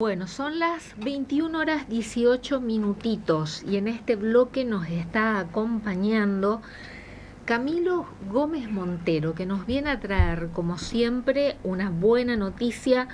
Bueno, son las 21 horas 18 minutitos y en este bloque nos está acompañando Camilo Gómez Montero, que nos viene a traer, como siempre, una buena noticia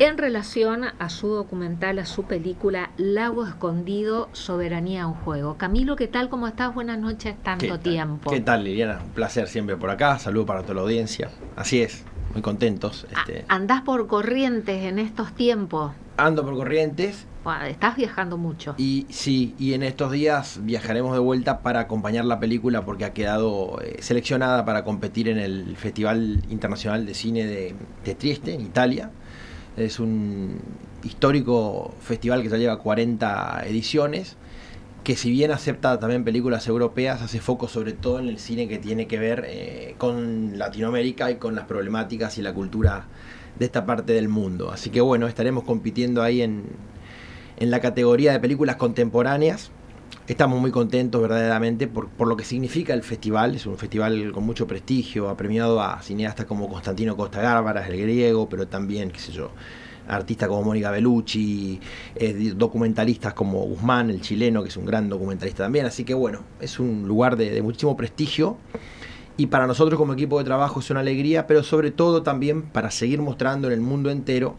en relación a su documental, a su película Lago Escondido, Soberanía en Juego. Camilo, ¿qué tal? ¿Cómo estás? Buenas noches, tanto tiempo. ¿Qué tal, Liliana? Un placer siempre por acá. Saludos para toda la audiencia. Así es, muy contentos. ¿Andás por Corrientes en estos tiempos? Ando por Corrientes. Bueno, estás viajando mucho. Y sí, y en estos días viajaremos de vuelta para acompañar la película porque ha quedado seleccionada para competir en el Festival Internacional de Cine de Trieste, en Italia. Es un histórico festival que ya lleva 40 ediciones, que si bien acepta también películas europeas, hace foco sobre todo en el cine que tiene que ver con Latinoamérica y con las problemáticas y la cultura de esta parte del mundo. Así que bueno, estaremos compitiendo ahí en la categoría de películas contemporáneas. Estamos muy contentos verdaderamente por lo que significa el festival. Es un festival con mucho prestigio, ha premiado a cineastas como Constantino Costa Gavras, el griego, pero también, qué sé yo, artistas como Mónica Bellucci, documentalistas como Guzmán, el chileno, que es un gran documentalista también. Así que bueno, es un lugar de muchísimo prestigio. Y para nosotros como equipo de trabajo es una alegría, pero sobre todo también para seguir mostrando en el mundo entero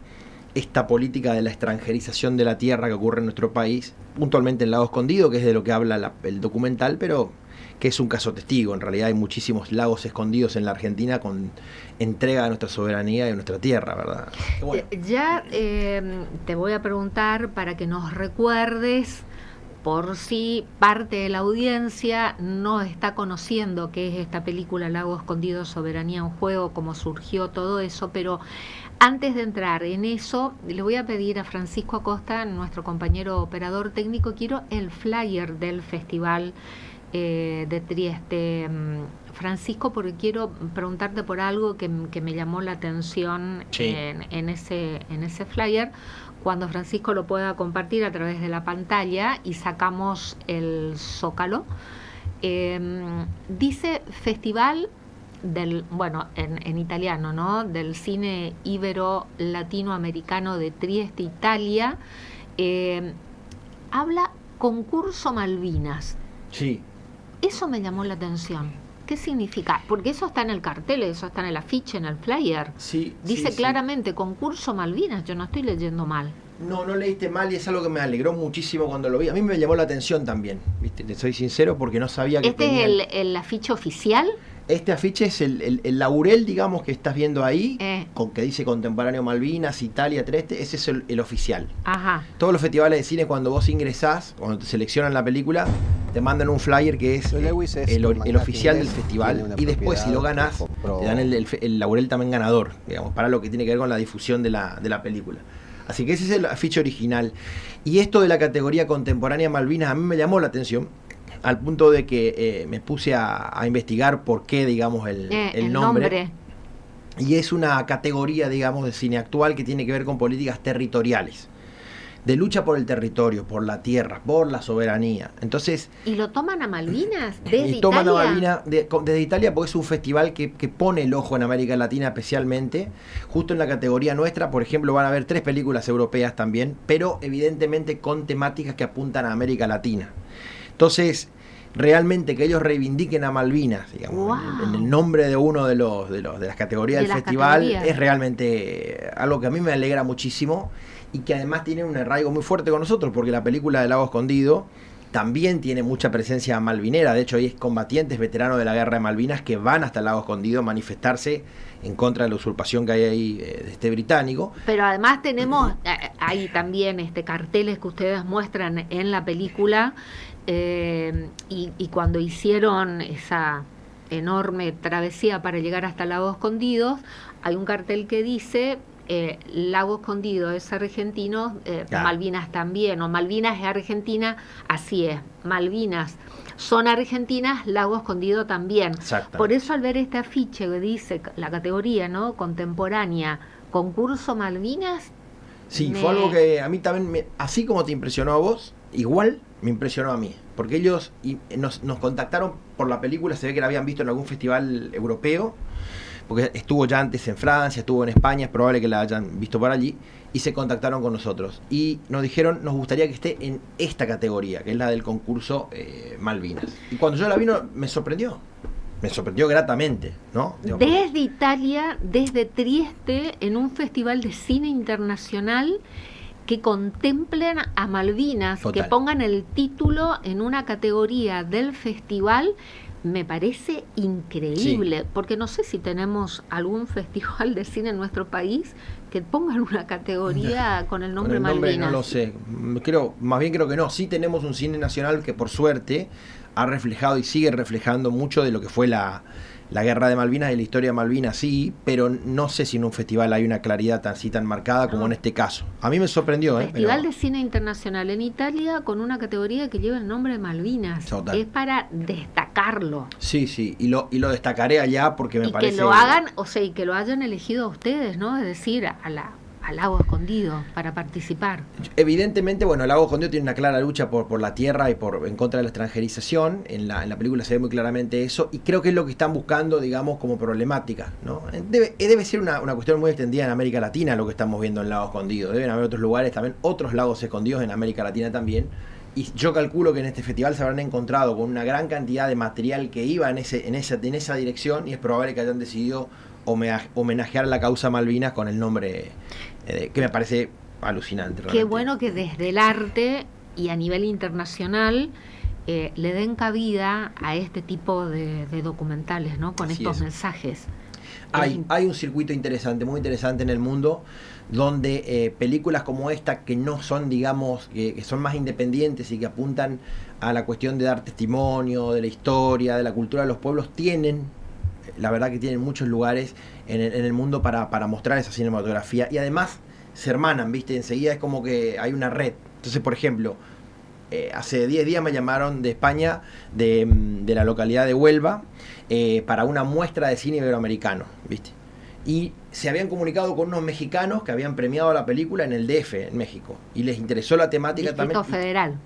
esta política de la extranjerización de la tierra que ocurre en nuestro país, puntualmente en Lago Escondido, que es de lo que habla el documental, pero que es un caso testigo. En realidad hay muchísimos lagos escondidos en la Argentina con entrega de nuestra soberanía y de nuestra tierra, ¿verdad? Bueno. Ya te voy a preguntar para que nos recuerdes, por si parte de la audiencia no está conociendo qué es esta película Lago Escondido, Soberanía en Juego, cómo surgió todo eso, pero antes de entrar en eso, le voy a pedir a Francisco Acosta, nuestro compañero operador técnico, quiero el flyer del Festival de Trieste. Francisco, porque quiero preguntarte por algo que me llamó la atención, sí, en ese flyer. Cuando Francisco lo pueda compartir a través de la pantalla y sacamos el zócalo, dice Festival del, bueno, en italiano, ¿no? Del cine ibero latinoamericano de Trieste, Italia. Habla Concurso Malvinas. Sí. Eso me llamó la atención. ¿Qué significa? Porque eso está en el cartel, eso está en el afiche, en el flyer. Sí, dice sí, claramente sí. Concurso Malvinas, yo no estoy leyendo mal. No leíste mal y es algo que me alegró muchísimo cuando lo vi. A mí me llamó la atención también, ¿viste? Te soy sincero porque no sabía que ¿Este tenían... es el afiche oficial? Este afiche es el laurel, digamos, que estás viendo ahí, con que dice Contemporáneo Malvinas, Italia, Trieste. Ese es el oficial. Ajá. Todos los festivales de cine, cuando vos ingresás, cuando te seleccionan la película, te mandan un flyer que es el oficial del festival, y después si lo ganás te dan el laurel también ganador, digamos, para lo que tiene que ver con la difusión de la película. Así que ese es el afiche original. Y esto de la categoría Contemporánea Malvinas a mí me llamó la atención, al punto de que me puse a investigar por qué, digamos, el nombre. Y es una categoría, digamos, de cine actual que tiene que ver con políticas territoriales, de lucha por el territorio, por la tierra, por la soberanía. Entonces, ¿y lo toman a Malvinas desde Italia? Toman a Malvinas desde Italia porque es un festival que pone el ojo en América Latina especialmente. Justo en la categoría nuestra, por ejemplo, van a haber 3 películas europeas también, pero evidentemente con temáticas que apuntan a América Latina. Entonces, realmente que ellos reivindiquen a Malvinas, digamos, wow, en el nombre de uno de las categorías del festival, es realmente algo que a mí me alegra muchísimo y que además tiene un arraigo muy fuerte con nosotros, porque la película de Lago Escondido también tiene mucha presencia malvinera. De hecho, hay combatientes veteranos de la guerra de Malvinas que van hasta el Lago Escondido a manifestarse en contra de la usurpación que hay ahí de británico. Pero además tenemos ahí también carteles que ustedes muestran en la película, y cuando hicieron esa enorme travesía para llegar hasta Lago Escondido, hay un cartel que dice Lago Escondido es argentino, Malvinas también, o Malvinas es Argentina, así es, Malvinas son argentinas, Lago Escondido también. Por eso al ver este afiche que dice la categoría, ¿no?, contemporánea, Concurso Malvinas, sí, fue algo que a mí también, así como te impresionó a vos, igual me impresionó a mí, porque ellos nos contactaron por la película, se ve que la habían visto en algún festival europeo, porque estuvo ya antes en Francia, estuvo en España, es probable que la hayan visto por allí, y se contactaron con nosotros. Y nos dijeron, nos gustaría que esté en esta categoría, que es la del concurso Malvinas. Y cuando yo la vi, me sorprendió gratamente, ¿no? Desde Italia, desde Trieste, en un festival de cine internacional, que contemplen a Malvinas, Total. que pongan el título en una categoría del festival, me parece increíble, sí. Porque no sé si tenemos algún festival de cine en nuestro país que pongan una categoría con el nombre Malvinas. No lo sé, más bien creo que no. Sí tenemos un cine nacional que por suerte ha reflejado y sigue reflejando mucho de lo que fue la guerra de Malvinas y la historia de Malvinas, sí, pero no sé si en un festival hay una claridad tan marcada como en este caso. A mí me sorprendió. Festival de Cine Internacional en Italia con una categoría que lleva el nombre de Malvinas. Total. Es para destacarlo. Sí, y lo destacaré allá porque me parece... Y que lo hagan, y que lo hayan elegido a ustedes, ¿no? Es decir, al Lago Escondido para participar. Evidentemente, el Lago Escondido tiene una clara lucha por la tierra y en contra de la extranjerización. En la película se ve muy claramente eso, y creo que es lo que están buscando, digamos, como problemática, ¿no? Debe ser una cuestión muy extendida en América Latina lo que estamos viendo en Lago Escondido. Deben haber otros lugares también, otros lagos escondidos en América Latina también. Y yo calculo que en este festival se habrán encontrado con una gran cantidad de material que iba en esa dirección, y es probable que hayan decidido homenajear la causa Malvinas con el nombre que me parece alucinante. Realmente. Qué bueno que desde el arte y a nivel internacional le den cabida a este tipo de documentales, ¿no? Con estos mensajes. Hay un circuito interesante, muy interesante en el mundo, donde películas como esta, que no son, digamos, que son más independientes y que apuntan a la cuestión de dar testimonio de la historia, de la cultura de los pueblos, la verdad que tienen muchos lugares en el mundo para mostrar esa cinematografía, y además se hermanan, ¿viste? Enseguida es como que hay una red. Entonces, por ejemplo, hace 10 días me llamaron de España, de la localidad de Huelva, para una muestra de cine iberoamericano, ¿viste? Y se habían comunicado con unos mexicanos que habían premiado la película en el DF, en México, y les interesó la temática también.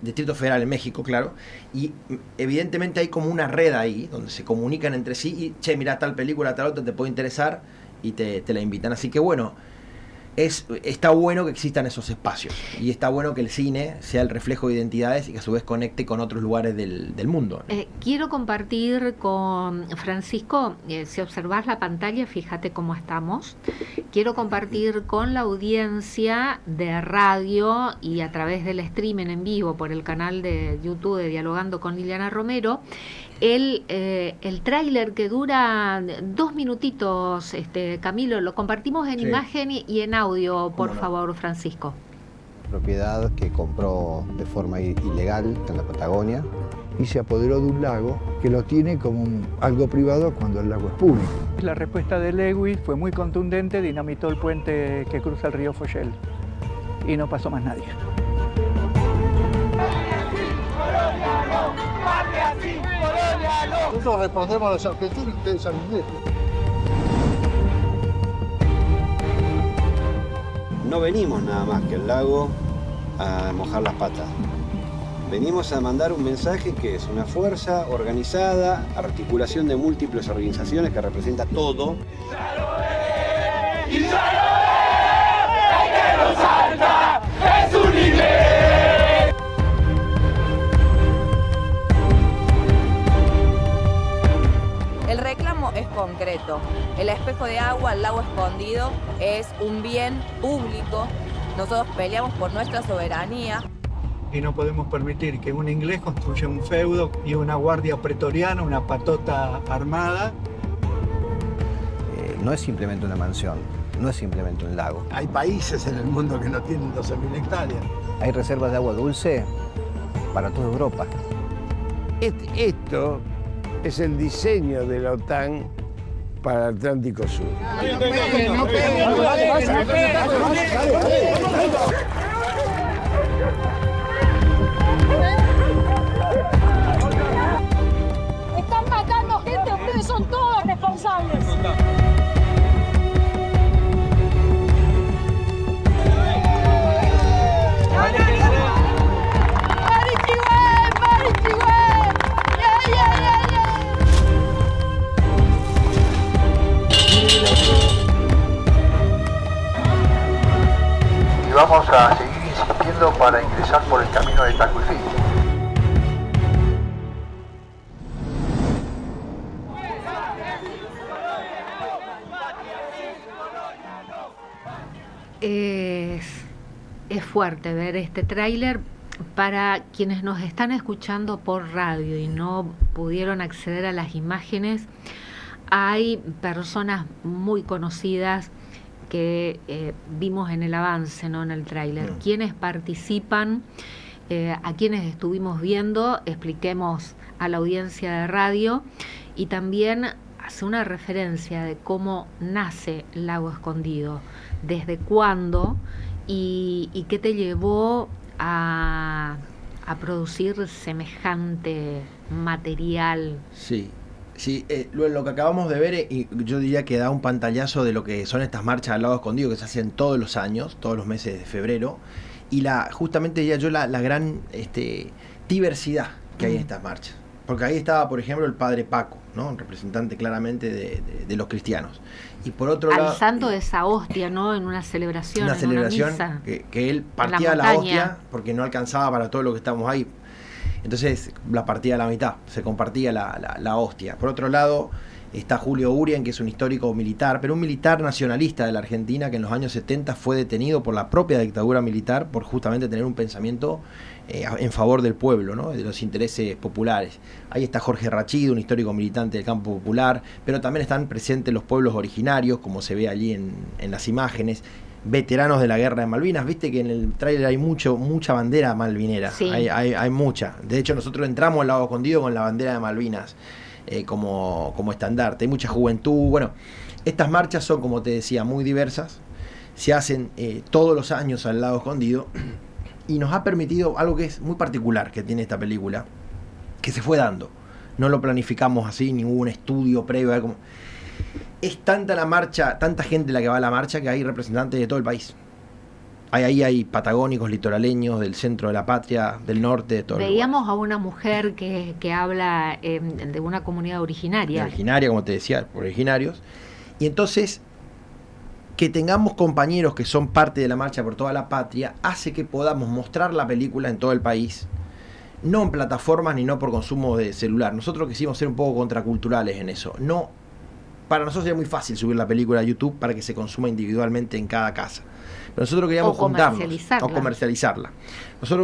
Distrito Federal en México, claro. Y evidentemente hay como una red ahí, donde se comunican entre sí, y mirá, tal película, tal otra, te puede interesar, y te la invitan. Así que está bueno que existan esos espacios, y está bueno que el cine sea el reflejo de identidades y que a su vez conecte con otros lugares del mundo, ¿no? Quiero compartir con Francisco, si observás la pantalla, fíjate cómo estamos. Quiero compartir con la audiencia de radio y a través del streaming en vivo por el canal de YouTube de Dialogando con Liliana Romero, el tráiler que dura 2 minutitos, Camilo, lo compartimos en imagen y en audio, por favor, Francisco. Propiedad que compró de forma ilegal en la Patagonia y se apoderó de un lago que lo tiene como algo privado cuando el lago es público. La respuesta de Lewis fue muy contundente, dinamitó el puente que cruza el río Foyel y no pasó más nadie. Nosotros respondemos a los argentinos y ustedes a los ingleses. No venimos nada más que al lago a mojar las patas. Venimos a mandar un mensaje que es una fuerza organizada, articulación de múltiples organizaciones que representa todo. ¡Y ya lo es! ¡El que nos salta es un inglés! El reclamo es concreto. El espejo de agua, el lago escondido, es un bien público. Nosotros peleamos por nuestra soberanía. Y no podemos permitir que un inglés construya un feudo y una guardia pretoriana, una patota armada. No es simplemente una mansión, no es simplemente un lago. Hay países en el mundo que no tienen 12.000 hectáreas. Hay reservas de agua dulce para toda Europa. Esto es el diseño de la OTAN para el Atlántico Sur. Están matando gente, ustedes son todos responsables. vamos a seguir insistiendo para ingresar por el camino de Tacufí. Es fuerte ver este tráiler. Para quienes nos están escuchando por radio y no pudieron acceder a las imágenes, hay personas muy conocidas que vimos en el avance, ¿no? En el tráiler. Quienes participan, a quienes estuvimos viendo, expliquemos a la audiencia de radio, y también hace una referencia de cómo nace Lago Escondido, desde cuándo y qué te llevó a producir semejante material. Sí, lo que acabamos de ver, y yo diría que da un pantallazo de lo que son estas marchas al Lago Escondido que se hacen todos los años, todos los meses de febrero, y justamente diría yo la gran diversidad que hay en estas marchas. Porque ahí estaba, por ejemplo, el padre Paco, ¿no? Un representante claramente de los cristianos. Y por otro lado, alzando esa hostia, ¿no? En una celebración. Una celebración misa, que él partía la hostia porque no alcanzaba para todo lo que estamos ahí. Entonces la partía a la mitad, se compartía la hostia. Por otro lado está Julio Urien, que es un histórico militar, pero un militar nacionalista de la Argentina que en los años 70 fue detenido por la propia dictadura militar por justamente tener un pensamiento en favor del pueblo, ¿no? De los intereses populares. Ahí está Jorge Rachido, un histórico militante del campo popular, pero también están presentes los pueblos originarios, como se ve allí en las imágenes, veteranos de la guerra de Malvinas. Viste que en el tráiler hay mucha bandera malvinera, sí. hay mucha. De hecho, nosotros entramos al Lago Escondido con la bandera de Malvinas como estandarte. Hay mucha juventud. Bueno, estas marchas son, como te decía, muy diversas. Se hacen todos los años al Lago Escondido. Y nos ha permitido algo que es muy particular que tiene esta película, que se fue dando. No lo planificamos así, ningún estudio previo. Es tanta la marcha, tanta gente la que va a la marcha, que hay representantes de todo el país. Ahí hay patagónicos, litoraleños, del centro de la patria, del norte, de todo. Veíamos a una mujer que habla de una comunidad originaria. Originaria, como te decía, originarios. Y entonces, que tengamos compañeros que son parte de la marcha por toda la patria, hace que podamos mostrar la película en todo el país, no en plataformas ni no por consumo de celular. Nosotros quisimos ser un poco contraculturales en eso. No, para nosotros sería muy fácil subir la película a YouTube para que se consuma individualmente en cada casa. Pero nosotros queríamos juntarnos o comercializarla. Nosotros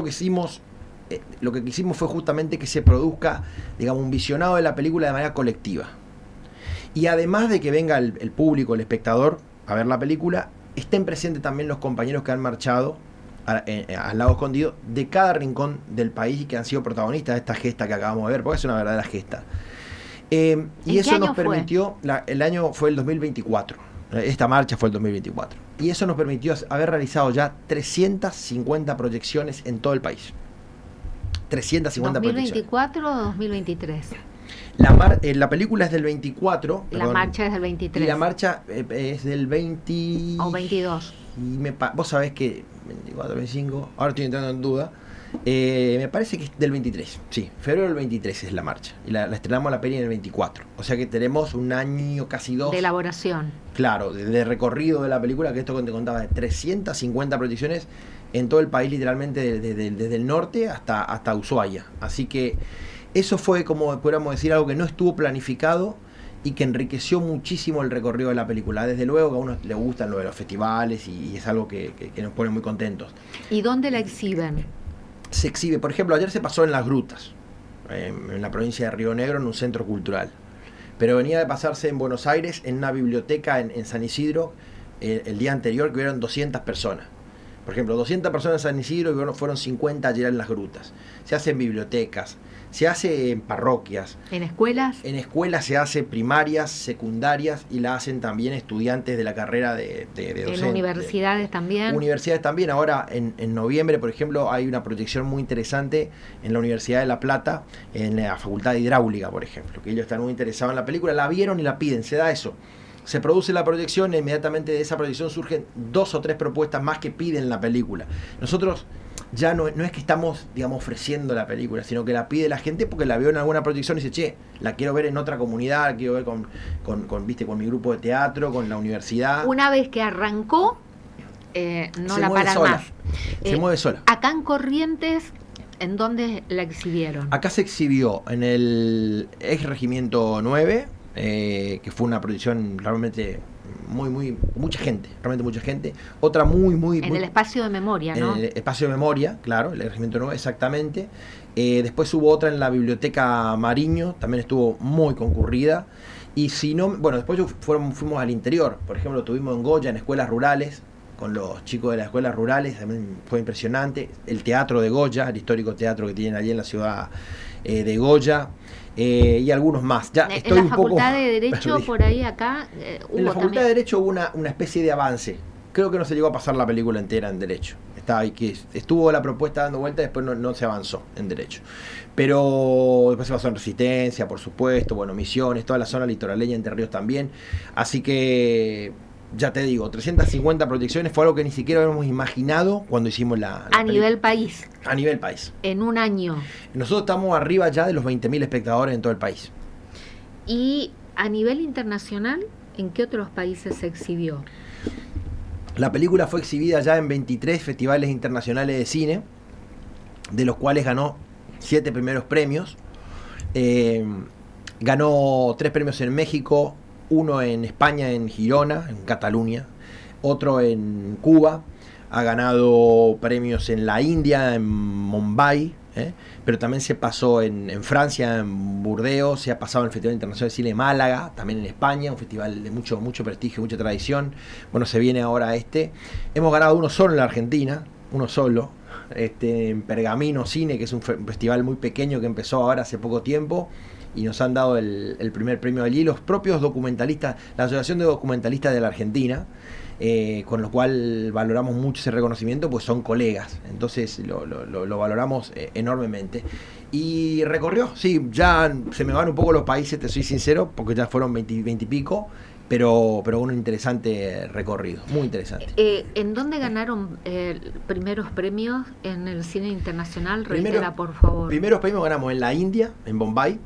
lo que quisimos fue justamente que se produzca, digamos, un visionado de la película de manera colectiva. Y además de que venga el público, el espectador, a ver la película, estén presentes también los compañeros que han marchado al Lago Escondido de cada rincón del país y que han sido protagonistas de esta gesta que acabamos de ver, porque es una verdadera gesta. Y eso nos permitió, el año fue el 2024, esta marcha fue el 2024, y eso nos permitió haber realizado ya 350 proyecciones en todo el país. 350 proyecciones. ¿2024 o 2023? La película es del 24. La marcha es del 23. Y la marcha es del 20... O 22. Y vos sabés que 24, 25, ahora estoy entrando en duda. Me parece que es del 23. Sí, febrero del 23 es la marcha. Y la estrenamos la peli en el 24. O sea que tenemos un año, casi dos. De elaboración. Claro, de recorrido de la película, que esto que te contaba, de 350 proyecciones en todo el país, literalmente desde el norte hasta Ushuaia. Así que eso fue, como podríamos decir, algo que no estuvo planificado y que enriqueció muchísimo el recorrido de la película. Desde luego que a uno le gustan lo de los festivales y es algo que nos pone muy contentos. ¿Y dónde la exhiben? Se exhibe, por ejemplo, ayer se pasó en Las Grutas, en la provincia de Río Negro, en un centro cultural. Pero venía de pasarse en Buenos Aires, en una biblioteca en San Isidro, el día anterior, que hubieron 200 personas. Por ejemplo, 200 personas en San Isidro y fueron 50 ayer en Las Grutas. Se hace en bibliotecas, se hace en parroquias. ¿En escuelas? En escuelas se hace primarias, secundarias y la hacen también estudiantes de la carrera de docente. ¿En universidades también? Universidades también. Ahora, en noviembre, por ejemplo, hay una proyección muy interesante en la Universidad de La Plata, en la Facultad de Hidráulica, por ejemplo, que ellos están muy interesados en la película. La vieron y la piden, se da eso. Se produce la proyección e inmediatamente de esa proyección surgen 2 o 3 propuestas más que piden la película. Nosotros ya no es que estamos, digamos, ofreciendo la película, sino que la pide la gente porque la vio en alguna proyección y dice, che, la quiero ver en otra comunidad, la quiero ver con mi grupo de teatro, con la universidad. Una vez que arrancó, no Se la mueve paran sola. más. Se mueve sola. Acá en Corrientes, ¿en dónde la exhibieron? Acá se exhibió en el ex Regimiento 9, que fue una producción realmente mucha gente, realmente mucha gente. Otra En el espacio de memoria, ¿no? En el espacio de memoria, claro, el Regimiento 9, exactamente. Después hubo otra en la Biblioteca Mariño, también estuvo muy concurrida. Y si no, bueno, después fuimos al interior, por ejemplo, tuvimos en Goya, en escuelas rurales, con los chicos de las escuelas rurales, también fue impresionante. El teatro de Goya, el histórico teatro que tienen allí en la ciudad de Goya, y algunos más. Ya estoy en la un poco Facultad de Derecho, perdido. por ahí acá, hubo En la Facultad también. de Derecho hubo una especie de avance. Creo que no se llegó a pasar la película entera en Derecho. Estaba ahí, que estuvo la propuesta dando vuelta, después no se avanzó en Derecho. Pero después se pasó en Resistencia, por supuesto, bueno, Misiones, toda la zona litoraleña, Entre Ríos también. Así que, ya te digo, 350 proyecciones fue algo que ni siquiera habíamos imaginado cuando hicimos la A nivel país, a nivel país. en un año. Nosotros estamos arriba ya de los 20.000 espectadores en todo el país. Y a nivel internacional, ¿en qué otros países se exhibió? La película fue exhibida ya en 23 festivales internacionales de cine, de los cuales ganó 7 primeros premios. Ganó 3 premios en México, 1 en España, en Girona, en Cataluña, otro en Cuba. Ha ganado premios en la India, en Mumbai, pero también se pasó en Francia, en Burdeos, se ha pasado en el Festival Internacional de Cine de Málaga, también en España, un festival de mucho prestigio, mucha tradición. Bueno, se viene ahora Hemos ganado uno solo en la Argentina, uno solo, en Pergamino Cine, que es un festival muy pequeño que empezó ahora hace poco tiempo, y nos han dado el primer premio allí, los propios documentalistas, la Asociación de Documentalistas de la Argentina, con lo cual valoramos mucho ese reconocimiento, pues son colegas, entonces lo valoramos enormemente. Y recorrió, sí, ya se me van un poco los países, te soy sincero, porque ya fueron 20 y pico, pero un interesante recorrido, muy interesante. ¿En dónde ganaron primeros premios en el cine internacional? Reitera, por favor. Primeros premios ganamos en la India, en Bombay,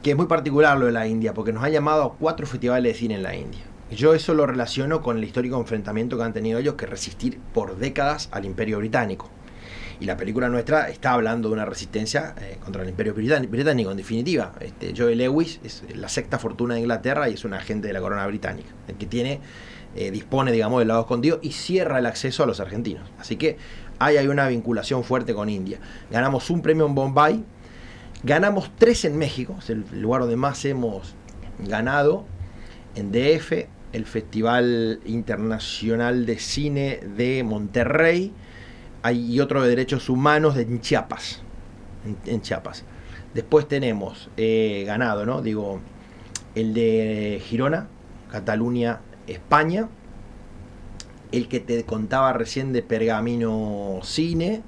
que es muy particular lo de la India, porque nos han llamado a 4 festivales de cine en la India. Yo eso lo relaciono con el histórico enfrentamiento que han tenido ellos, que resistir por décadas al Imperio Británico. Y la película nuestra está hablando de una resistencia contra el Imperio Británico, en definitiva. Joe Lewis es la sexta fortuna de Inglaterra y es un agente de la corona británica, el que dispone, digamos, del lado escondido y cierra el acceso a los argentinos. Así que hay una vinculación fuerte con India. Ganamos un premio en Bombay, ganamos 3 en México, es el lugar donde más hemos ganado, en DF, el Festival Internacional de Cine de Monterrey, y otro de Derechos Humanos en Chiapas. En Chiapas. Después tenemos ganado, ¿no? Digo, el de Girona, Cataluña, España. El que te contaba recién de Pergamino Cine.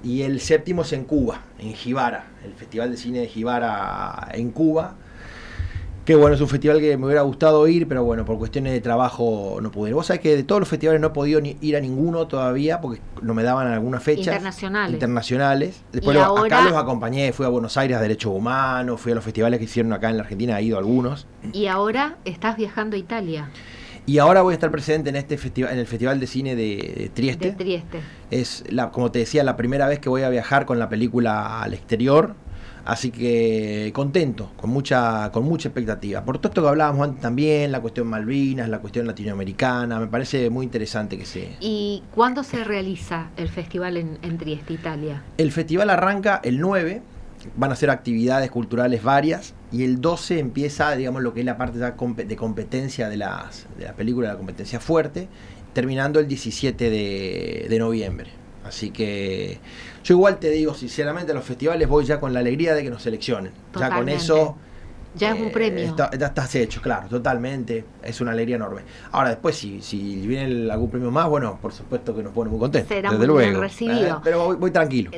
Y el séptimo es en Cuba, en Jibara, el Festival de Cine de Jibara en Cuba. Que bueno, es un festival que me hubiera gustado ir, pero bueno, por cuestiones de trabajo no pude ir. Vos sabés que de todos los festivales no he podido ir a ninguno todavía, porque no me daban algunas fechas. Internacionales. Después acá los acompañé, fui a Buenos Aires a Derechos Humanos, fui a los festivales que hicieron acá en la Argentina, he ido a algunos. Y ahora estás viajando a Italia. Y ahora voy a estar presente en este festival, en el Festival de Cine de Trieste. Es, como te decía, la primera vez que voy a viajar con la película al exterior. Así que contento, con mucha expectativa. Por todo esto que hablábamos antes también, la cuestión Malvinas, la cuestión latinoamericana, me parece muy interesante que se... ¿Y cuándo se realiza el festival en Trieste, Italia? El festival arranca el 9, van a ser actividades culturales varias, y el 12 empieza, digamos, lo que es la parte de competencia de la película, la competencia fuerte, terminando el 17 de noviembre. Así que yo igual te digo, sinceramente, a los festivales voy ya con la alegría de que nos seleccionen. Totalmente. Ya con eso... Ya es un premio. Ya estás hecho, claro, totalmente. Es una alegría enorme. Ahora, después, si viene algún premio más, bueno, por supuesto que nos pone muy contentos. Será desde muy luego. bien recibido. Pero voy tranquilo.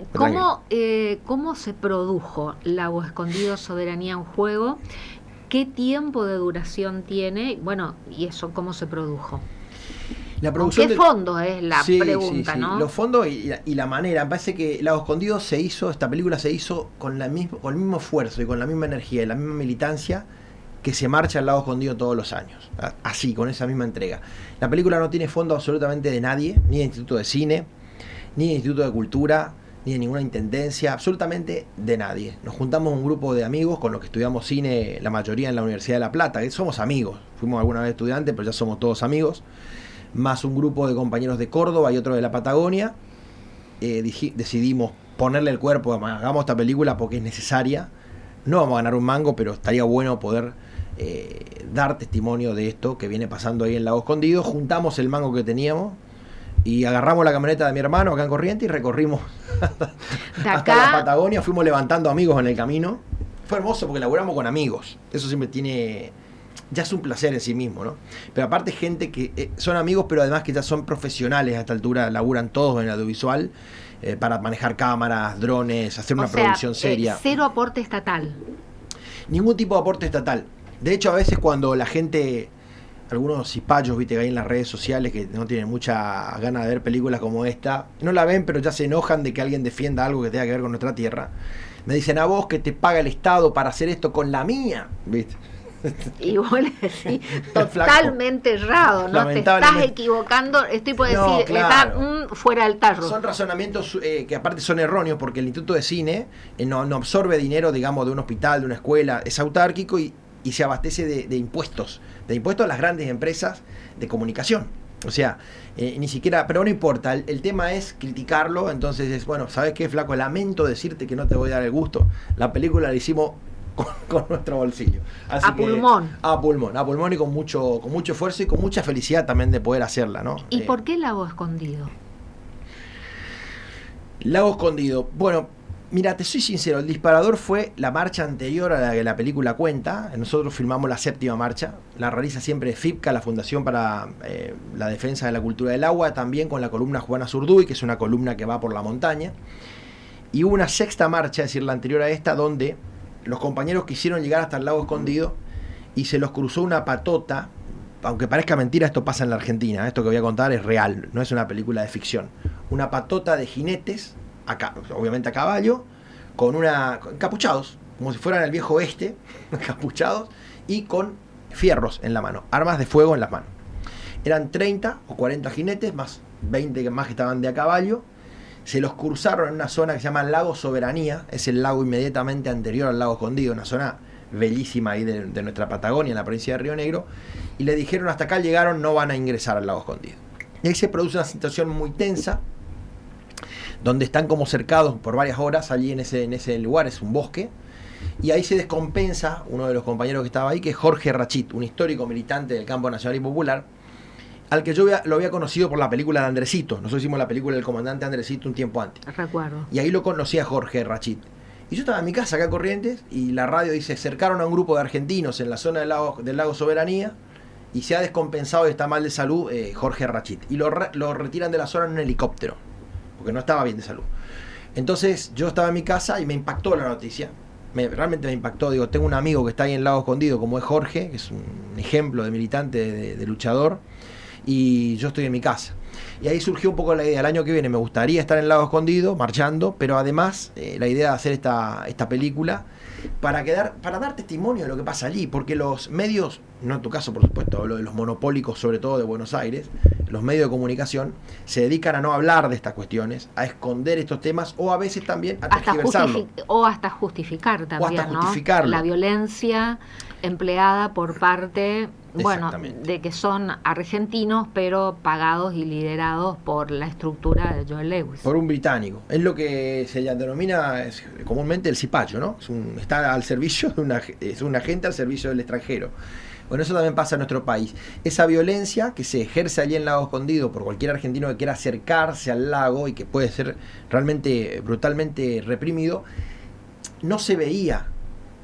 ¿Cómo se produjo Lago Escondido, Soberanía en Juego? ¿Qué tiempo de duración tiene? Bueno, y eso, ¿cómo se produjo? La producción ¿Qué fondo es la pregunta, sí. ¿no? Los fondos y la manera. Me parece que Lago Escondido esta película se hizo con el mismo esfuerzo y con la misma energía y la misma militancia que se marcha al Lago Escondido todos los años, así, con esa misma entrega. La película no tiene fondo absolutamente de nadie, ni de Instituto de Cine, ni de Instituto de Cultura, ni de ninguna intendencia, absolutamente de nadie. Nos juntamos un grupo de amigos con los que estudiamos cine, la mayoría en la Universidad de La Plata, que somos amigos, fuimos alguna vez estudiantes, pero ya somos todos amigos, más un grupo de compañeros de Córdoba y otro de la Patagonia. Decidimos ponerle el cuerpo, hagamos esta película porque es necesaria. No vamos a ganar un mango, pero estaría bueno poder dar testimonio de esto que viene pasando ahí en Lago Escondido. Juntamos el mango que teníamos y agarramos la camioneta de mi hermano acá en Corrientes y recorrimos hasta la Patagonia. Fuimos levantando amigos en el camino. Fue hermoso porque laburamos con amigos. Eso siempre tiene... ya es un placer en sí mismo, ¿no? Pero aparte gente que son amigos, pero además que ya son profesionales a esta altura, laburan todos en el audiovisual, para manejar cámaras, drones, hacer una producción seria. Cero aporte estatal. Ningún tipo de aporte estatal. De hecho, a veces cuando la gente, algunos cipayos, viste, que hay en las redes sociales que no tienen mucha gana de ver películas como esta, no la ven, pero ya se enojan de que alguien defienda algo que tenga que ver con nuestra tierra. Me dicen, a vos que te paga el Estado para hacer esto con la mía, ¿viste? Y vos le decís, totalmente errado, ¿no? Te estás equivocando, estoy por decir, no, claro. Está fuera del tarro. Son razonamientos que aparte son erróneos, porque el Instituto de Cine no absorbe dinero, digamos, de un hospital, de una escuela, es autárquico y se abastece de impuestos a las grandes empresas de comunicación. O sea, ni siquiera, pero no importa, el tema es criticarlo. Entonces es, bueno, ¿sabes qué, flaco? Lamento decirte que no te voy a dar el gusto. La película la hicimos con nuestro bolsillo. Así a pulmón. A pulmón y con mucho esfuerzo y con mucha felicidad también de poder hacerla, ¿no? ¿Y por qué Lago Escondido? Lago Escondido. Bueno, mira, te soy sincero, el disparador fue la marcha anterior a la que la película cuenta. Nosotros filmamos la 7ª marcha. La realiza siempre FIPCA, la Fundación para la Defensa de la Cultura del Agua, también con la columna Juana Zurduy, que es una columna que va por la montaña. Y hubo una 6ª marcha, es decir, la anterior a esta, donde los compañeros quisieron llegar hasta el Lago Escondido y se los cruzó una patota. Aunque parezca mentira, esto pasa en la Argentina. Esto que voy a contar es real, no es una película de ficción. Una patota de jinetes, obviamente a caballo, encapuchados, como si fueran el viejo oeste, encapuchados y con fierros en la mano, armas de fuego en las manos. Eran 30 o 40 jinetes, más 20 más que estaban de a caballo. Se los cruzaron en una zona que se llama Lago Soberanía, es el lago inmediatamente anterior al Lago Escondido, una zona bellísima ahí de nuestra Patagonia, en la provincia de Río Negro, y le dijeron, hasta acá llegaron, no van a ingresar al Lago Escondido. Y ahí se produce una situación muy tensa, donde están como cercados por varias horas allí en ese lugar, es un bosque, y ahí se descompensa uno de los compañeros que estaba ahí, que es Jorge Rachit, un histórico militante del campo nacional y popular, al que yo lo había conocido por la película de Andresito. Nosotros hicimos la película del comandante Andresito un tiempo antes. Recuerdo. Y ahí lo conocí a Jorge Rachit. Y yo estaba en mi casa acá en Corrientes, y la radio dice, cercaron a un grupo de argentinos en la zona del lago Soberanía, y se ha descompensado y está mal de salud Jorge Rachit. Y lo retiran de la zona en un helicóptero, porque no estaba bien de salud. Entonces yo estaba en mi casa y me impactó la noticia. Realmente me impactó. Digo, tengo un amigo que está ahí en Lago Escondido, como es Jorge, que es un ejemplo de militante, de luchador, y yo estoy en mi casa. Y ahí surgió un poco la idea. El año que viene me gustaría estar en Lago Escondido, marchando, pero además la idea de hacer esta película para dar testimonio de lo que pasa allí, porque los medios, no en tu caso por supuesto, hablo de los monopólicos, sobre todo de Buenos Aires, los medios de comunicación se dedican a no hablar de estas cuestiones, a esconder estos temas, o a veces también a tergiversarlo. O hasta justificar también, ¿no? La violencia empleada por parte, bueno, de que son argentinos, pero pagados y liderados por la estructura de Joel Lewis. Por un británico. Es lo que se denomina comúnmente el cipayo, ¿no? Está al servicio es un agente al servicio del extranjero. Bueno, eso también pasa en nuestro país. Esa violencia que se ejerce allí en Lago Escondido por cualquier argentino que quiera acercarse al lago y que puede ser realmente brutalmente reprimido, no se veía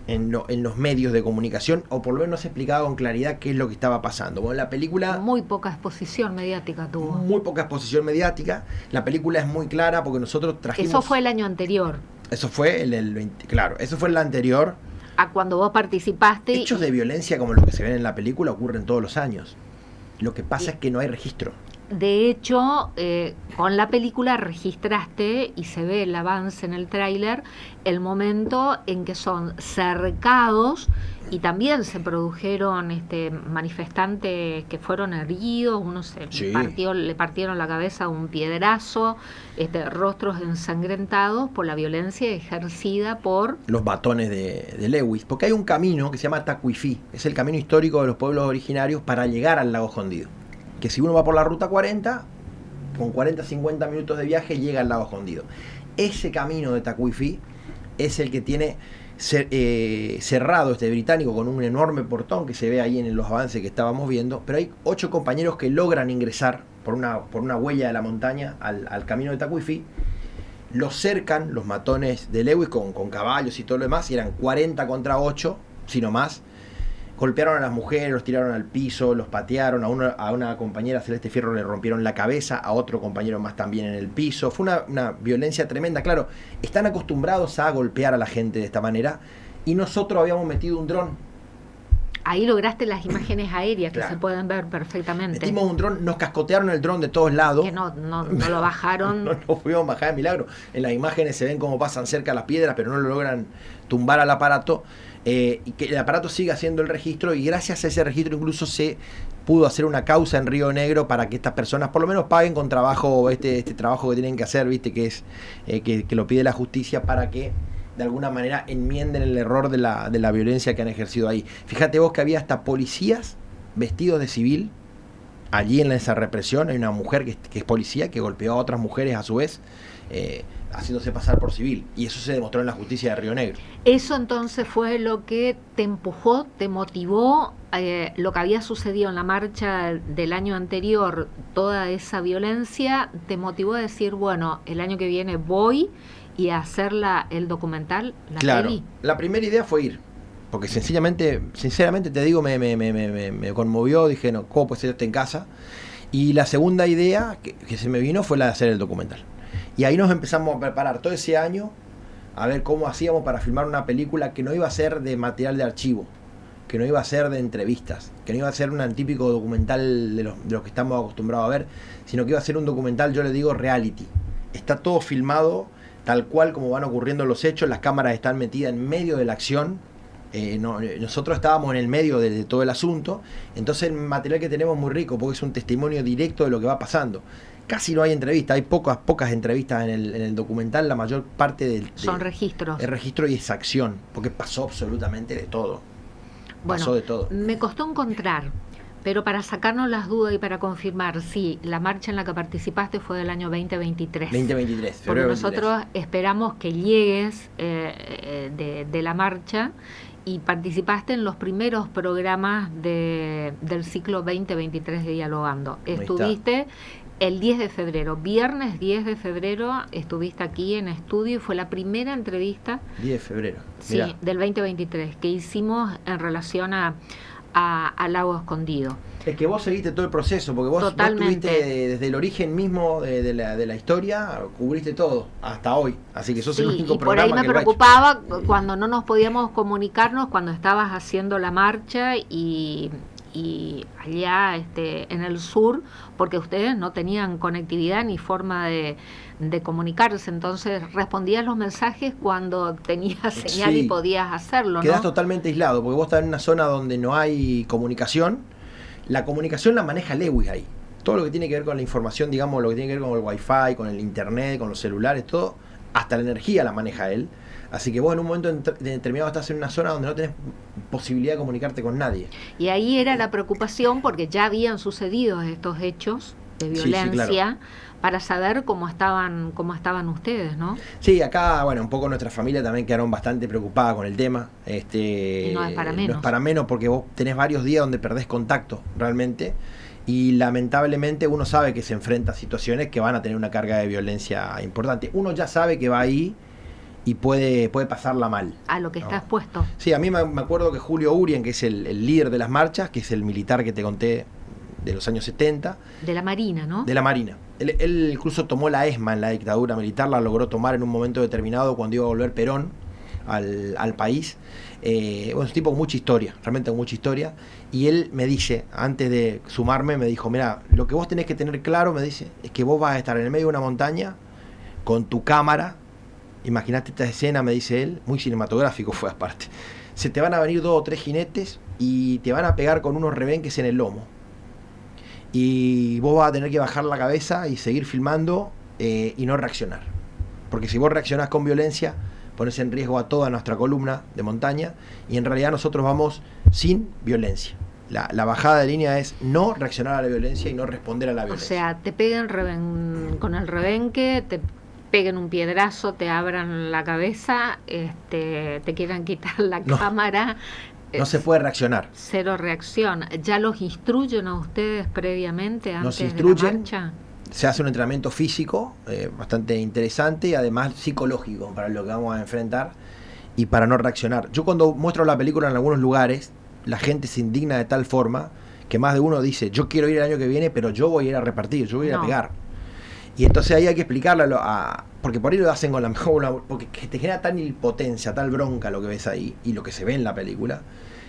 en los medios de comunicación, o por lo menos no se explicaba con claridad qué es lo que estaba pasando. Bueno, la película... Muy poca exposición mediática tuvo. Muy poca exposición mediática. La película es muy clara porque nosotros trajimos... Eso fue el año anterior. Eso fue el 20... Claro, eso fue el anterior. A cuando vos participaste. Hechos de violencia como los que se ven en la película ocurren todos los años. Lo que pasa es que no hay registro. De hecho, con la película registraste, y se ve el avance en el tráiler, el momento en que son cercados y también se produjeron manifestantes que fueron heridos, uno le partieron la cabeza a un piedrazo, rostros ensangrentados por la violencia ejercida por los batones de Lewis, porque hay un camino que se llama Tacuifí, es el camino histórico de los pueblos originarios para llegar al lago escondido, que si uno va por la ruta 40, con 40-50 minutos de viaje llega al lago escondido. Ese camino de Tacuifí es el que tiene cerrado británico con un enorme portón que se ve ahí en los avances que estábamos viendo, pero hay 8 compañeros que logran ingresar por una huella de la montaña al camino de Tacuifí. Los cercan los matones de Lewis con caballos y todo lo demás, y eran 40 contra 8, sino más. Golpearon a las mujeres, los tiraron al piso, los patearon, a una compañera, Celeste Fierro, le rompieron la cabeza, a otro compañero más también en el piso. Fue una violencia tremenda. Claro, están acostumbrados a golpear a la gente de esta manera, y nosotros habíamos metido un dron. Ahí lograste las imágenes aéreas que claro, se pueden ver perfectamente. Metimos un dron, nos cascotearon el dron de todos lados. Que no lo bajaron. No lo pudimos bajar de milagro. En las imágenes se ven cómo pasan cerca las piedras, pero no lo logran tumbar al aparato. Y que el aparato siga haciendo el registro, y gracias a ese registro incluso se pudo hacer una causa en Río Negro para que estas personas por lo menos paguen con trabajo este trabajo que tienen que hacer, viste, que es que lo pide la justicia, para que de alguna manera enmienden el error de la violencia que han ejercido ahí. Fíjate vos que había hasta policías vestidos de civil allí en esa represión. Hay una mujer que es policía, que golpeó a otras mujeres a su vez, haciéndose pasar por civil, y eso se demostró en la justicia de Río Negro. Eso entonces fue lo que te empujó, te motivó, lo que había sucedido en la marcha del año anterior, toda esa violencia, te motivó a decir, bueno, el año que viene voy y a hacer el documental, claro, peli. La primera idea fue ir, porque sinceramente te digo, me conmovió, dije, no, ¿cómo puede ser esto en casa? Y la segunda idea que se me vino fue la de hacer el documental. Y ahí nos empezamos a preparar todo ese año a ver cómo hacíamos para filmar una película que no iba a ser de material de archivo, que no iba a ser de entrevistas, que no iba a ser un típico documental de los que estamos acostumbrados a ver, sino que iba a ser un documental, yo le digo, reality. Está todo filmado tal cual como van ocurriendo los hechos, las cámaras están metidas en medio de la acción. Nosotros estábamos en el medio de todo el asunto, entonces el material que tenemos es muy rico, porque es un testimonio directo de lo que va pasando. Casi no hay entrevistas, hay pocas entrevistas en el documental, la mayor parte son registros. Es registro y es acción, porque pasó absolutamente de todo. Pasó de todo. Me costó encontrar, pero para sacarnos las dudas y para confirmar, sí, la marcha en la que participaste fue del año 2023. 2023, porque febrero nosotros 23. Esperamos que llegues de la marcha, y participaste en los primeros programas del ciclo 2023 de Dialogando. Estuviste el 10 de febrero, viernes 10 de febrero, estuviste aquí en estudio, y fue la primera entrevista 10 de febrero. Sí, del 2023 que hicimos en relación a Lago Escondido. Es que vos seguiste todo el proceso, porque vos estuviste desde el origen mismo de la historia, cubriste todo hasta hoy, así que sos el único programa. Por ahí me preocupaba cuando no nos podíamos comunicarnos, cuando estabas haciendo la marcha y allá en el sur, porque ustedes no tenían conectividad ni forma de comunicarse, entonces respondías los mensajes cuando tenías señal y podías hacerlo, ¿no? Quedás totalmente aislado, porque vos estás en una zona donde no hay comunicación. La comunicación la maneja Lewis ahí. Todo lo que tiene que ver con la información, digamos, lo que tiene que ver con el wifi, con el internet, con los celulares, todo, hasta la energía la maneja él. Así que vos en un momento determinado estás en una zona donde no tenés posibilidad de comunicarte con nadie. Y ahí era la preocupación, porque ya habían sucedido estos hechos de violencia, claro, para saber cómo estaban ustedes, ¿no? Sí, acá, bueno, un poco nuestra familia también quedaron bastante preocupada con el tema. Y no es para menos. No es para menos, porque vos tenés varios días donde perdés contacto, realmente. Y lamentablemente uno sabe que se enfrenta a situaciones que van a tener una carga de violencia importante. Uno ya sabe que va ahí y puede pasarla mal. A lo que está expuesto. Sí, a mí me acuerdo que Julio Urien, que es el líder de las marchas, que es el militar que te conté de los años 70. De la Marina, ¿no? De la Marina. Él incluso tomó la ESMA en la dictadura militar, la logró tomar en un momento determinado cuando iba a volver Perón al país. Bueno, es un tipo con mucha historia, realmente con mucha historia. Y él me dice, antes de sumarme, me dijo, mira, lo que vos tenés que tener claro, me dice, es que vos vas a estar en el medio de una montaña con tu cámara. Imagínate esta escena, me dice él, muy cinematográfico fue aparte. Se te van a venir 2 o 3 jinetes y te van a pegar con unos rebenques en el lomo. Y vos vas a tener que bajar la cabeza y seguir filmando y no reaccionar. Porque si vos reaccionás con violencia, pones en riesgo a toda nuestra columna de montaña, y en realidad nosotros vamos sin violencia. La bajada de línea es no reaccionar a la violencia y no responder a la violencia. O sea, te peguen con el rebenque, te peguen un piedrazo, te abran la cabeza, te quieran quitar la cámara. No se puede reaccionar. Cero reacción. ¿Ya los instruyen a ustedes previamente antes de la marcha? Se hace un entrenamiento físico bastante interesante y además psicológico para lo que vamos a enfrentar y para no reaccionar. Yo cuando muestro la película en algunos lugares, la gente se indigna de tal forma que más de uno dice, yo quiero ir el año que viene, pero yo voy a ir a repartir, yo voy a ir a pegar. Y entonces ahí hay que explicarle porque por ahí lo hacen con la mejor, porque te genera tal impotencia, tal bronca lo que ves ahí y lo que se ve en la película,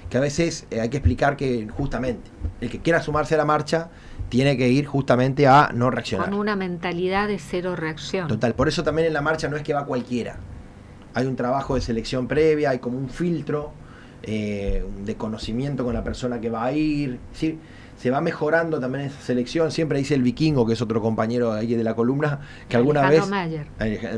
que a veces hay que explicar que justamente el que quiera sumarse a la marcha tiene que ir justamente a no reaccionar. Con una mentalidad de cero reacción. Total, por eso también en la marcha no es que va cualquiera. Hay un trabajo de selección previa, hay como un filtro de conocimiento con la persona que va a ir, ¿sí? Se va mejorando también esa selección. Siempre dice el Vikingo, que es otro compañero ahí de la columna, que alguna vez...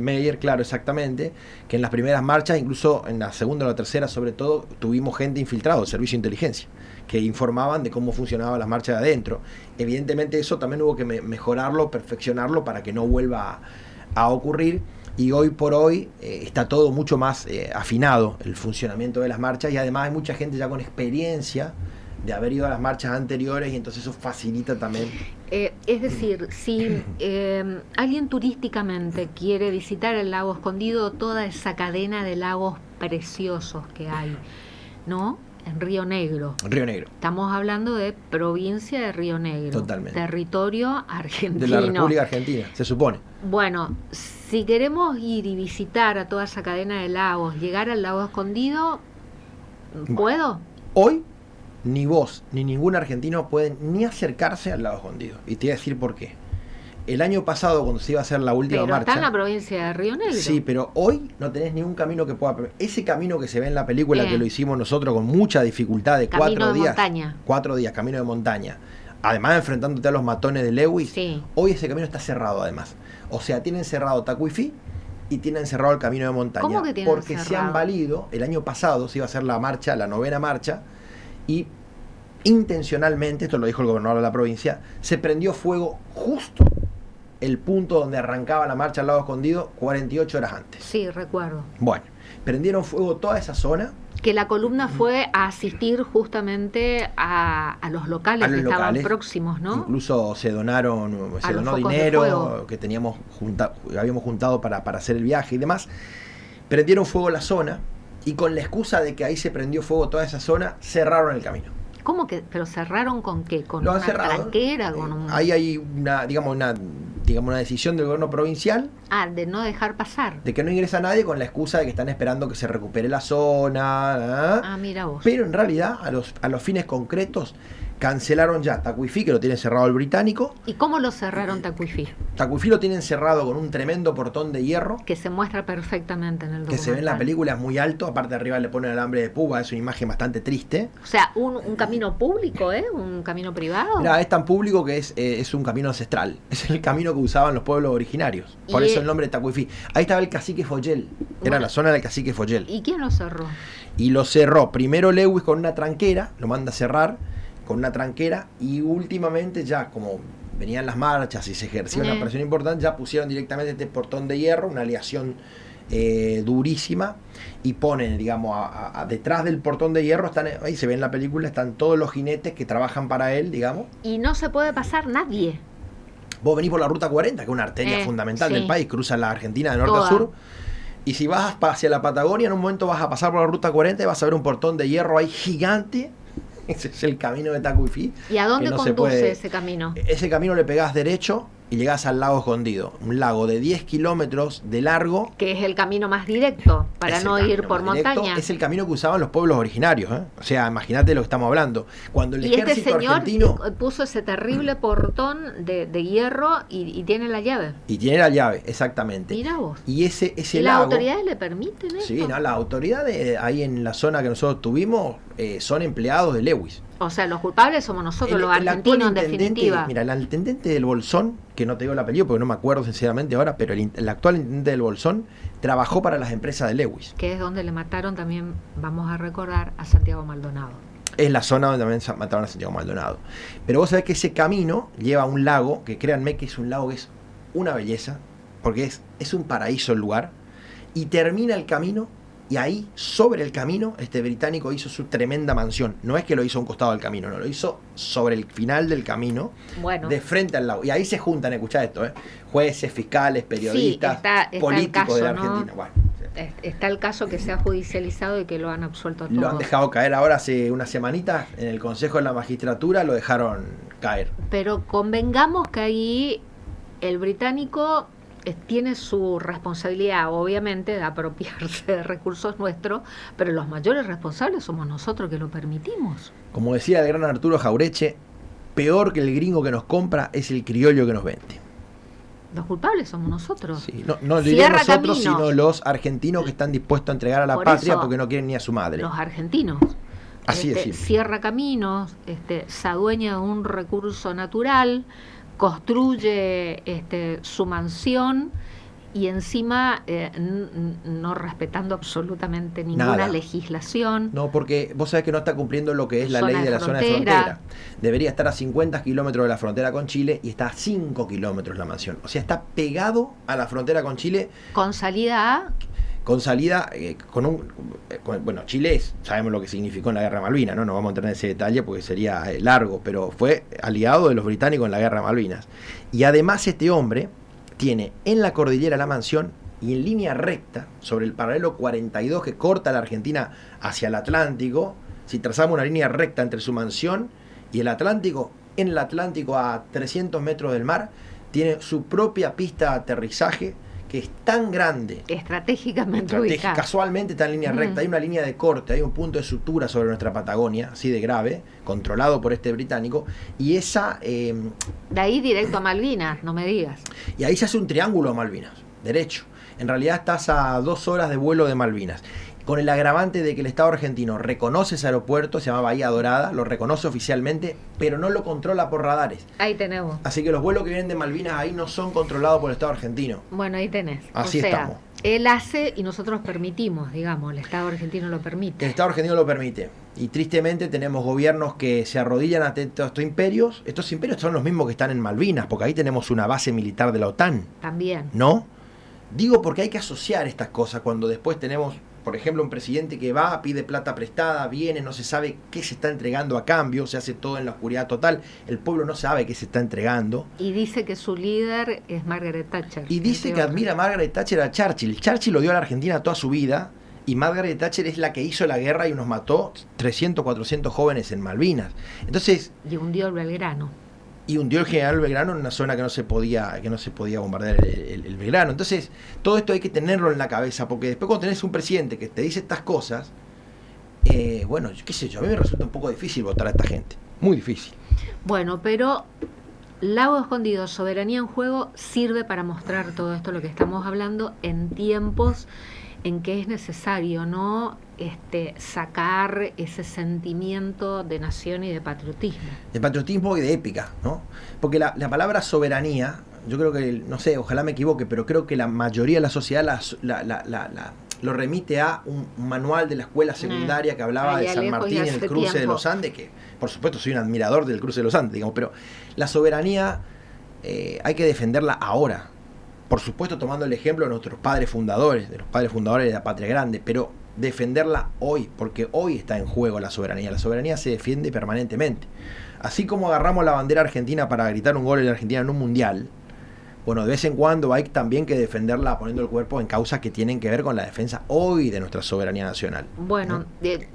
Meyer, claro, exactamente, que en las primeras marchas, incluso en la segunda o la tercera sobre todo, tuvimos gente infiltrada, el servicio de inteligencia, que informaban de cómo funcionaban las marchas de adentro. Evidentemente eso también hubo que mejorarlo, perfeccionarlo para que no vuelva a ocurrir. Y hoy por hoy está todo mucho más afinado, el funcionamiento de las marchas, y además hay mucha gente ya con experiencia de haber ido a las marchas anteriores, y entonces eso facilita también. Es decir, si alguien turísticamente quiere visitar el lago Escondido, toda esa cadena de lagos preciosos que hay, ¿no? En Río Negro. Río Negro. Estamos hablando de provincia de Río Negro. Totalmente. Territorio argentino. De la República Argentina, se supone. Bueno, si queremos ir y visitar a toda esa cadena de lagos, llegar al lago Escondido, ¿puedo? Hoy ni vos ni ningún argentino pueden ni acercarse al lago Escondido. Y te voy a decir por qué. El año pasado, cuando se iba a hacer la última marcha... Pero está en la provincia de Río Negro. Sí, pero hoy no tenés ningún camino que pueda... Ese camino que se ve en la película, que lo hicimos nosotros con mucha dificultad, de camino 4 días. Montaña. 4 días, camino de montaña. Además, enfrentándote a los matones de Lewis. Sí. Hoy ese camino está cerrado, además. O sea, tienen cerrado Tacuifí y tienen cerrado el camino de montaña. ¿Cómo que tienen Porque cerrado? se han valido... El año pasado se iba a hacer la marcha, la 9ª marcha, y intencionalmente, esto lo dijo el gobernador de la provincia, se prendió fuego justo el punto donde arrancaba la marcha al lago Escondido 48 horas antes. Sí, recuerdo. Bueno, prendieron fuego toda esa zona. Que la columna fue a asistir justamente a los locales que estaban próximos, ¿no? Incluso se donó dinero que habíamos juntado para hacer el viaje y demás. Prendieron fuego la zona y con la excusa de que ahí se prendió fuego toda esa zona, cerraron el camino. ¿Cómo que? ¿Pero cerraron con qué? ¿Con una tranquera? Ahí hay una decisión del gobierno provincial. De no dejar pasar. De que no ingresa nadie con la excusa de que están esperando que se recupere la zona. Mira vos. Pero en realidad, a los fines concretos, cancelaron ya Tacuifí, que lo tiene cerrado el británico. ¿Y cómo lo cerraron Tacuifí? Tacuifí lo tienen cerrado con un tremendo portón de hierro. Que se muestra perfectamente en el documental. Que se ve en la película, es muy alto. Aparte arriba le ponen alambre de púa, es una imagen bastante triste. O sea, un camino público, un camino privado. Mira, es tan público que es un camino ancestral. Es el camino que usaban los pueblos originarios. Por eso el nombre de Tacuifí. Ahí estaba el cacique Foyel. Era la zona del cacique Foyel. ¿Y quién lo cerró? Y lo cerró primero Lewis con una tranquera, lo manda a cerrar con una tranquera, y últimamente ya como venían las marchas y se ejercía una presión importante, ya pusieron directamente este portón de hierro, una aleación durísima, y ponen, digamos, detrás del portón de hierro, ahí se ve en la película, están todos los jinetes que trabajan para él, digamos. Y no se puede pasar nadie. Vos venís por la ruta 40, que es una arteria fundamental del país, cruza la Argentina de norte a sur, y si vas hacia la Patagonia, en un momento vas a pasar por la ruta 40 y vas a ver un portón de hierro ahí gigante. Ese es el camino de Tacuifí. ¿Y a dónde conduce ese camino? Ese camino le pegás derecho y llegás al lago Escondido, un lago de 10 kilómetros de largo. Que es el camino más directo, para no ir por montaña. Es el camino que usaban los pueblos originarios, ¿eh? O sea, imagínate lo que estamos hablando. Cuando el ejército argentino puso ese terrible portón de hierro y tiene la llave. Y tiene la llave, exactamente. Mira vos. Y ese ¿Y lago, las autoridades le permiten eso? Sí, no, las autoridades ahí en la zona que nosotros tuvimos son empleados de Lewis. O sea, los culpables somos nosotros, los argentinos, en definitiva. Mira, el intendente del Bolsón, que no te digo el apellido porque no me acuerdo sinceramente ahora, pero el actual intendente del Bolsón trabajó para las empresas de Lewis. Que es donde le mataron también, vamos a recordar, a Santiago Maldonado. Es la zona donde también mataron a Santiago Maldonado. Pero vos sabés que ese camino lleva a un lago, que créanme que es un lago que es una belleza, porque es un paraíso el lugar, y termina el camino. Y ahí, sobre el camino, este británico hizo su tremenda mansión. No es que lo hizo a un costado del camino, no, lo hizo sobre el final del camino, de frente al lago. Y ahí se juntan, escuchá esto, jueces, fiscales, periodistas, está políticos caso, de la Argentina. ¿No? Bueno, está el caso que se ha judicializado y que lo han absuelto todo. Lo han dejado caer ahora hace una semanita en el Consejo de la Magistratura, lo dejaron caer. Pero convengamos que ahí el británico tiene su responsabilidad, obviamente, de apropiarse de recursos nuestros, pero los mayores responsables somos nosotros que lo permitimos. Como decía el gran Arturo Jaureche, peor que el gringo que nos compra es el criollo que nos vende. Los culpables somos nosotros. Sí, no diríamos nosotros, sino los argentinos que están dispuestos a entregar a la patria porque no quieren ni a su madre. Los argentinos. Así es. Cierra caminos, se adueña de un recurso natural, construye su mansión y encima no respetando absolutamente ninguna legislación. No, porque vos sabés que no está cumpliendo lo que es la ley de la zona de frontera. Debería estar a 50 kilómetros de la frontera con Chile y está a 5 kilómetros la mansión. O sea, está pegado a la frontera con Chile. Con salida a... Con salida, bueno, Chile sabemos lo que significó en la Guerra de Malvinas, no vamos a entrar en ese detalle porque sería largo, pero fue aliado de los británicos en la Guerra de Malvinas. Y además este hombre tiene en la cordillera la mansión y en línea recta, sobre el paralelo 42 que corta la Argentina hacia el Atlántico, si trazamos una línea recta entre su mansión y el Atlántico, en el Atlántico a 300 metros del mar, tiene su propia pista de aterrizaje, que es tan grande, estratégicamente ubicada. Casualmente está en línea recta, hay una línea de corte, hay un punto de sutura sobre nuestra Patagonia, así de grave, controlado por este británico, y esa... de ahí directo a Malvinas, no me digas. Y ahí se hace un triángulo a Malvinas, derecho. En realidad estás a 2 horas de vuelo de Malvinas, con el agravante de que el Estado argentino reconoce ese aeropuerto, se llama Bahía Dorada, lo reconoce oficialmente, pero no lo controla por radares. Ahí tenemos. Así que los vuelos que vienen de Malvinas ahí no son controlados por el Estado argentino. Bueno, ahí tenés. Así estamos. Él hace y nosotros permitimos, digamos, el Estado argentino lo permite. El Estado argentino lo permite. Y tristemente tenemos gobiernos que se arrodillan ante estos imperios. Estos imperios son los mismos que están en Malvinas, porque ahí tenemos una base militar de la OTAN. También. ¿No? Digo porque hay que asociar estas cosas cuando después tenemos... Por ejemplo, un presidente que va, pide plata prestada, viene, no se sabe qué se está entregando a cambio, se hace todo en la oscuridad total, el pueblo no sabe qué se está entregando. Y dice que su líder es Margaret Thatcher. Y dice que admira a Margaret Thatcher a Churchill. Churchill lo dio a la Argentina toda su vida y Margaret Thatcher es la que hizo la guerra y nos mató 300, 400 jóvenes en Malvinas. Entonces... Y hundió el Belgrano. Y hundió el general Belgrano en una zona que no se podía bombardear el Belgrano. Entonces, todo esto hay que tenerlo en la cabeza, porque después cuando tenés un presidente que te dice estas cosas, bueno, qué sé yo, a mí me resulta un poco difícil votar a esta gente. Muy difícil. Bueno, pero Lago Escondido, Soberanía en Juego, sirve para mostrar todo esto, lo que estamos hablando, en tiempos en que es necesario, ¿no? Sacar ese sentimiento de nación y de patriotismo. De patriotismo y de épica, ¿no? Porque la palabra soberanía, yo creo que, no sé, ojalá me equivoque, pero creo que la mayoría de la sociedad lo remite a un manual de la escuela secundaria que hablaba de San Martín en el cruce de los Andes, que por supuesto soy un admirador del cruce de los Andes, digamos, pero la soberanía hay que defenderla ahora. Por supuesto tomando el ejemplo de nuestros padres fundadores, de la patria grande, pero defenderla hoy, porque hoy está en juego la soberanía. La soberanía se defiende permanentemente. Así como agarramos la bandera argentina para gritar un gol en la Argentina en un mundial, bueno, de vez en cuando hay también que defenderla poniendo el cuerpo en causas que tienen que ver con la defensa hoy de nuestra soberanía nacional. Bueno,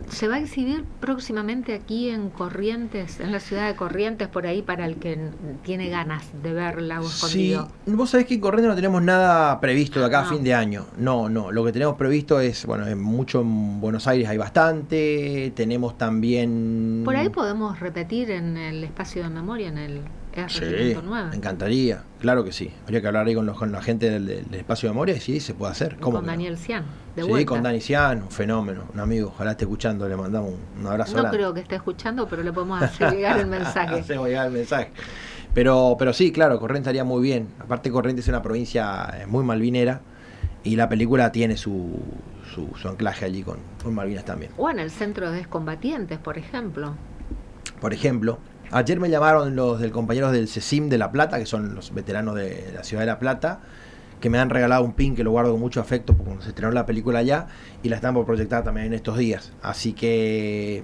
se va a exhibir próximamente aquí en Corrientes, en la ciudad de Corrientes, por ahí, para el que tiene ganas de ver Lago Escondido. Sí, vos sabés que en Corrientes no tenemos nada previsto de acá a fin de año. No, lo que tenemos previsto es, bueno, mucho en Buenos Aires hay bastante, tenemos también... Por ahí podemos repetir en el espacio de memoria, en el R109. Me encantaría, claro que sí. Habría que hablar ahí con la gente del espacio de memoria y sí, se puede hacer. ¿Cómo con Daniel Cian, de sí, vuelta. Con Dani Cian, un fenómeno, un amigo, ojalá esté escuchando, le mandamos un abrazo. No creo que esté escuchando, pero le podemos hacer llegar el mensaje. Hacemos llegar el mensaje. Pero sí, claro, Corrientes estaría muy bien. Aparte Corrientes es una provincia muy malvinera y la película tiene su anclaje allí con Malvinas también. O en el centro de excombatientes, por ejemplo. Por ejemplo, ayer me llamaron los compañeros del CECIM de La Plata, que son los veteranos de la ciudad de La Plata, que me han regalado un pin que lo guardo con mucho afecto porque se estrenó la película allá y la están por proyectar también en estos días. Así que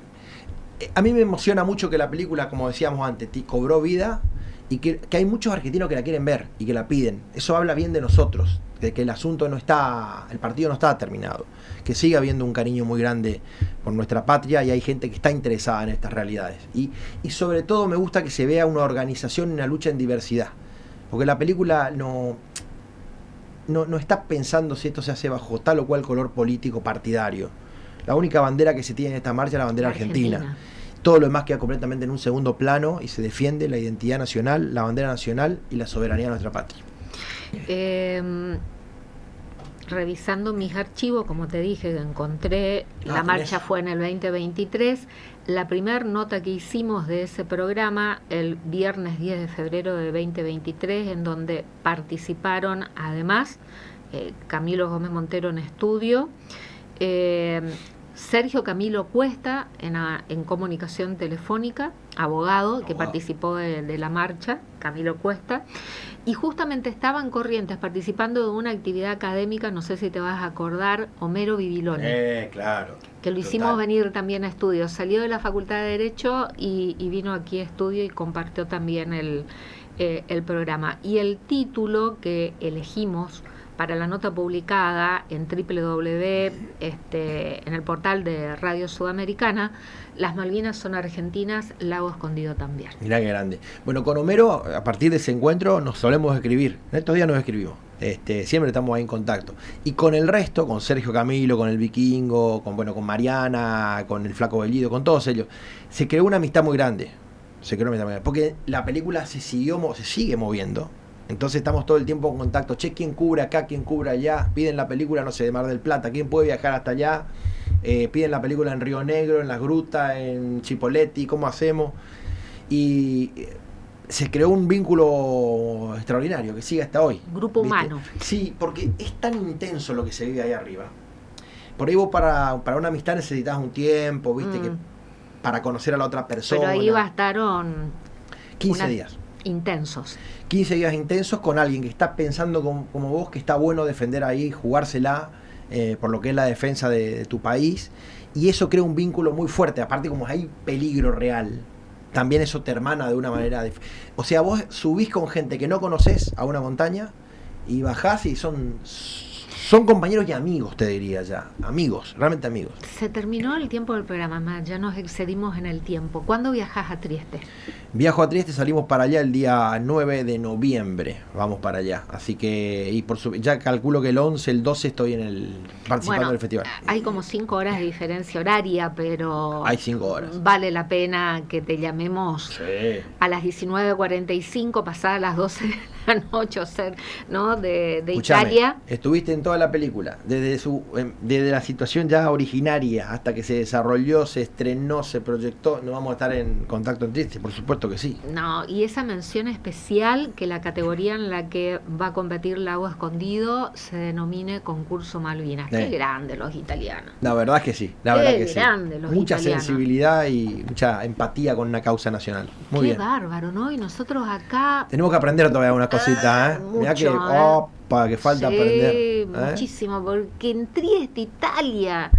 a mí me emociona mucho que la película, como decíamos antes, cobró vida y que hay muchos argentinos que la quieren ver y que la piden. Eso habla bien de nosotros, de que el asunto no está, el partido no está terminado, que sigue habiendo un cariño muy grande por nuestra patria y hay gente que está interesada en estas realidades. Y sobre todo me gusta que se vea una organización, una lucha en diversidad, porque la película no está pensando si esto se hace bajo tal o cual color político partidario. La única bandera que se tiene en esta marcha es la bandera argentina. Todo lo demás queda completamente en un segundo plano y se defiende la identidad nacional, la bandera nacional y la soberanía de nuestra patria. Revisando mis archivos, como te dije, encontré, la marcha fue en el 2023, la primera nota que hicimos de ese programa el viernes 10 de febrero de 2023, en donde participaron además Camilo Gómez Montero en estudio, Sergio Camilo Cuesta en comunicación telefónica, abogado que participó de la marcha, Camilo Cuesta, y justamente estaba en Corrientes participando de una actividad académica, no sé si te vas a acordar, Homero Bibiloni. Claro. Que lo hicimos venir también a estudio. Salió de la Facultad de Derecho y vino aquí a estudio y compartió también el programa. Y el título que elegimos para la nota publicada en en el portal de Radio Sudamericana, Las Malvinas son argentinas, Lago Escondido también. Mirá qué grande. Bueno, con Homero, a partir de ese encuentro, nos solemos escribir. En estos días nos escribimos. Siempre estamos ahí en contacto. Y con el resto, con Sergio Camilo, con el Vikingo, con Mariana, con el Flaco Bellido, con todos ellos, se creó una amistad muy grande. Porque la película se sigue moviendo. Entonces estamos todo el tiempo en contacto. Che, ¿quién cubre acá? ¿Quién cubre allá? Piden la película, no sé, de Mar del Plata. ¿Quién puede viajar hasta allá? Piden la película en Río Negro, en Las Grutas, en Chipoleti. ¿Cómo hacemos? Y se creó un vínculo extraordinario que sigue hasta hoy. Grupo humano. Sí, porque es tan intenso lo que se vive ahí arriba. Por ahí vos para una amistad necesitas un tiempo, ¿viste? Que para conocer a la otra persona. Pero ahí bastaron 15 días. Intensos. 15 días intensos con alguien que está pensando como vos, que está bueno defender ahí, jugársela por lo que es la defensa de tu país, y eso crea un vínculo muy fuerte. Aparte, como hay peligro real, también eso te hermana de una manera o sea, vos subís con gente que no conoces a una montaña y bajás y son compañeros y amigos, te diría ya. Amigos, realmente amigos. Se terminó el tiempo del programa, ya nos excedimos en el tiempo. ¿Cuándo viajás a Trieste? Viajo a Trieste, salimos para allá el día 9 de noviembre. Vamos para allá. Así que, ya calculo que el 11, el 12 estoy participando del festival. Hay como 5 horas de diferencia horaria, pero... Hay 5 horas. Vale la pena que te llamemos a las 19:45, pasadas las 12 de la noche, ¿no? De Escuchame, Italia. Estuviste en toda la película, desde la situación ya originaria hasta que se desarrolló, se estrenó, se proyectó. No vamos a estar en contacto en Trieste, por supuesto que sí. No, y esa mención especial, que la categoría en la que va a competir Lago Escondido se denomine Concurso Malvinas. Qué grande los italianos. La verdad es que sí, la verdad que sí. Los mucha italianos. Sensibilidad y mucha empatía con una causa nacional. Muy bien. Qué bárbaro, ¿no? Y nosotros acá... Tenemos que aprender todavía unas cositas, ¿eh? Mirá que, que falta aprender. Muchísimo, porque en Trieste, Italia,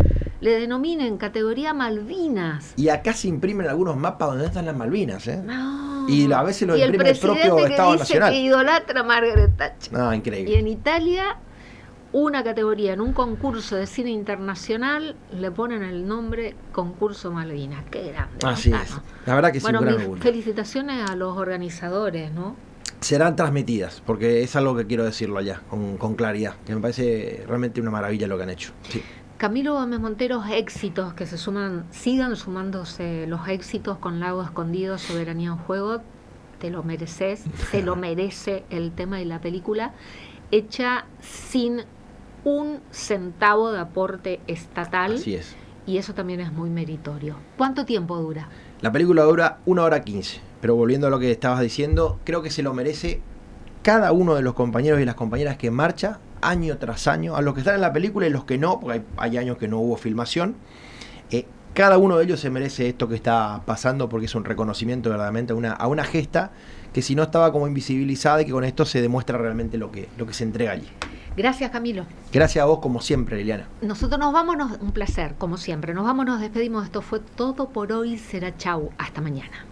le denominan categoría Malvinas. Y acá se imprimen algunos mapas donde están las Malvinas, ¿eh? No. Y a veces lo y el imprime el presidente propio que Estado dice Nacional. que idolatra a Margaret Thatcher. No, Y increíble. en Italia, una categoría en un concurso de cine internacional le ponen el nombre Concurso Malvinas. Qué grande. Así Montano. es. La verdad que sí, Bueno, un gran mis orgullo. felicitaciones a los organizadores, ¿no? Serán transmitidas, porque es algo que quiero decirlo allá, con claridad, que me parece realmente una maravilla lo que han hecho. Sí. Camilo Gómez Monteros, éxitos que se suman, sigan sumándose los éxitos con Lago Escondido, Soberanía en Juego. Te lo mereces, se lo merece el tema de la película, hecha sin un centavo de aporte estatal. Así es. Y eso también es muy meritorio. ¿Cuánto tiempo dura? La película dura 1 hora 15, pero volviendo a lo que estabas diciendo, creo que se lo merece cada uno de los compañeros y las compañeras que marcha año tras año, a los que están en la película y los que no, porque hay años que no hubo filmación. Cada uno de ellos se merece esto que está pasando, porque es un reconocimiento verdaderamente a una gesta que si no estaba como invisibilizada, y que con esto se demuestra realmente lo que se entrega allí. Gracias, Camilo. Gracias a vos, como siempre, Liliana. Nosotros nos vamos, un placer, como siempre. Nos vamos, nos despedimos. Esto fue todo por hoy. Será chau. Hasta mañana.